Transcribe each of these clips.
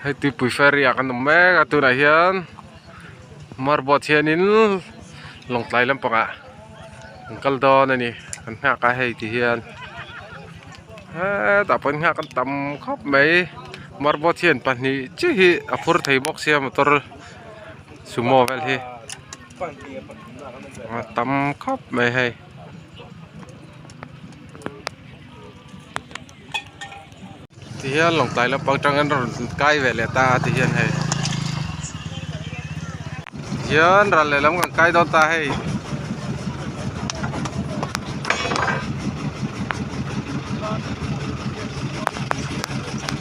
hay tụi bụi ferry à cái mẹ cái tụi này hiền mar bọt hiền in lòng tay lắm bọc ạ cái đó này nè cái hạ cái hay thì hiền tại phần hạ cái tầm khóc mấy mar bọt hiền phần này chứ hi à phur thấy bóc xe motor sumo vel hi tầm khóc mấy hay thì hiền lòng tay lắm bọc trong cái cái về lệ ta thì hiền hay hiền ra lệ lắm cái đó ta hay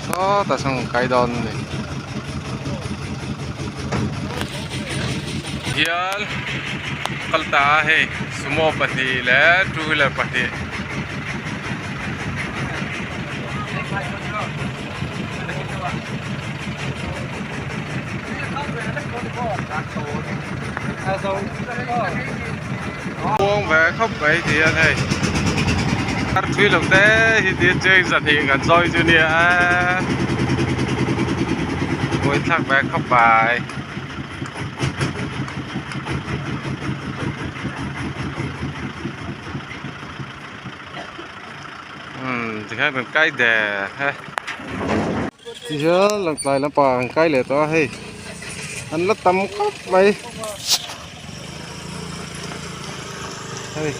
đó ta sang cái đòn này hiền kalta hay sumo pati le two wheeler pati buông về khóc vậy thì anh ơi cắt phi lồng té thì tiền chơi giật thì gần roi junior ngồi thằng về khóc bài thì hai bên cái đè ha thì nhớ lần lại là bằng cái lệ to hay anh lát tắm khóc vậy hay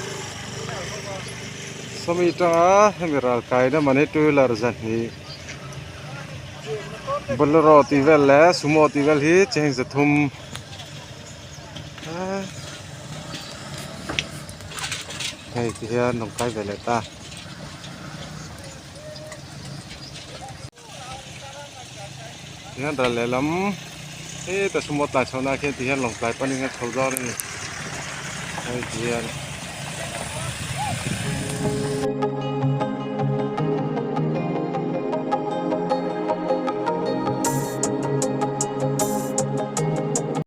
sao mi ta hay ra cái đó mà hết trôi là rồi nhỉ bolero tivel là sumo tivel hi change the thum hay thì nông cái về lệ ta hiện ra lệ lắm thế ta sumo ta chọn ra khi thì hiện lòng cái pan những cái thâu gió này hay thì